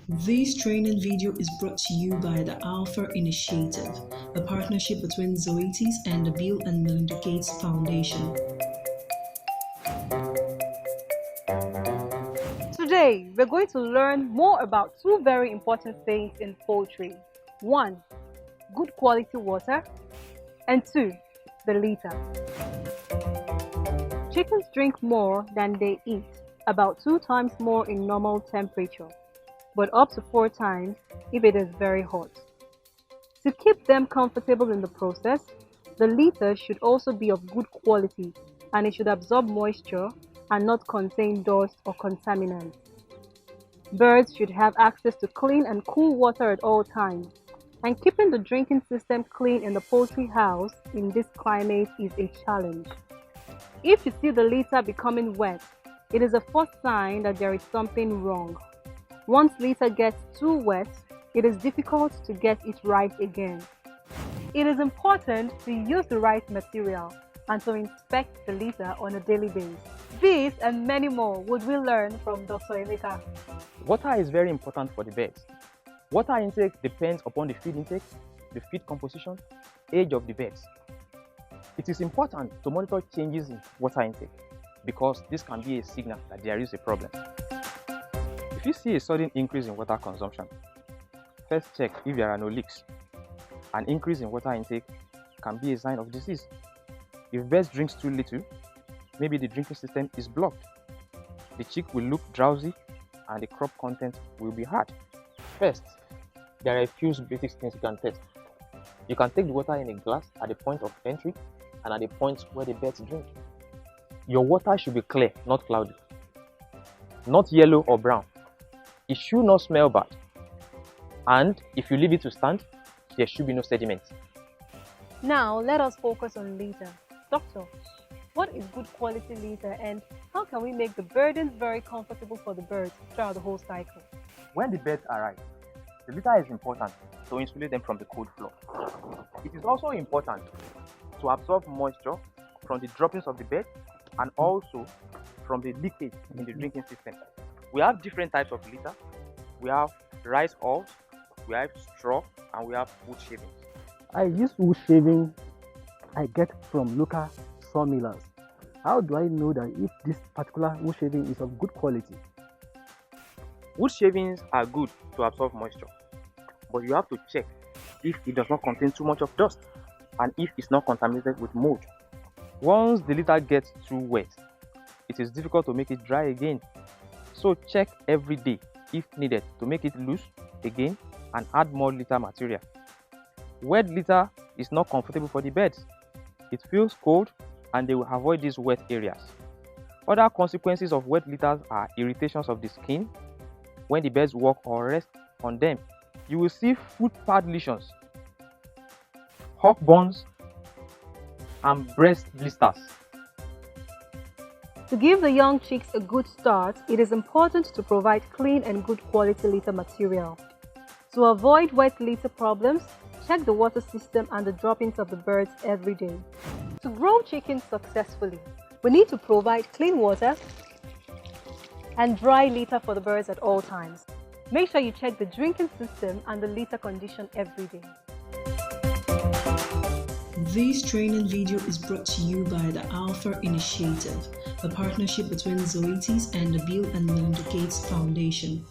This training video is brought to you by the Alpha Initiative, a partnership between Zoetis and the Bill and Melinda Gates Foundation. Today, we're going to learn more about two very important things in poultry. 1. Good quality water, and 2. The liter. Chickens drink more than they eat, about 2 times more in normal temperature, but up to 4 times if it is very hot. To keep them comfortable in the process, the liter should also be of good quality and it should absorb moisture and not contain dust or contaminants. Birds should have access to clean and cool water at all times, and keeping the drinking system clean in the poultry house in this climate is a challenge. If you see the liter becoming wet, it is a first sign that there is something wrong. Once liter gets too wet, it is difficult to get it right again. It is important to use the right material and to inspect the liter on a daily basis. This and many more would we learn from Dr. Emeka. Water is very important for the birds. Water intake depends upon the feed intake, the feed composition, age of the birds. It is important to monitor changes in water intake because this can be a signal that there is a problem. If you see a sudden increase in water consumption, first check if there are no leaks. An increase in water intake can be a sign of disease. If birds drink too little, maybe the drinking system is blocked. The chick will look drowsy and the crop content will be hard. First, there are a few basic things you can test. You can take the water in a glass at the point of entry and at the point where the birds drink. Your water should be clear, not cloudy, not yellow or brown. It should not smell bad. And if you leave it to stand, there should be no sediment. Now, let us focus on liter. Doctor, what is good quality liter and how can we make the burdens very comfortable for the birds throughout the whole cycle? When the birds arrive, the litter is important to insulate them from the cold floor. It is also important to absorb moisture from the droppings of the bed and also from the leakage in the drinking system. We have different types of litter. We have rice hulls, we have straw, and we have wood shavings. I use wood shaving I get from local sawmillers. How do I know that if this particular wood shaving is of good quality? Wood shavings are good to absorb moisture, but you have to check if it does not contain too much of dust and if it's not contaminated with mold. Once the litter gets too wet, it is difficult to make it dry again. So check every day if needed to make it loose again and add more litter material. Wet litter is not comfortable for the birds. It feels cold and they will avoid these wet areas. Other consequences of wet litters are irritations of the skin when the birds walk or rest on them. You will see foot pad lesions, hawk burns, and breast blisters. To give the young chicks a good start, it is important to provide clean and good quality litter material. To avoid wet litter problems, check the water system and the droppings of the birds every day. To grow chickens successfully, we need to provide clean water and dry litter for the birds at all times. Make sure you check the drinking system and the litter condition every day. This training video is brought to you by the Alpha Initiative, a partnership between Zoetis and the Bill and Melinda Gates Foundation.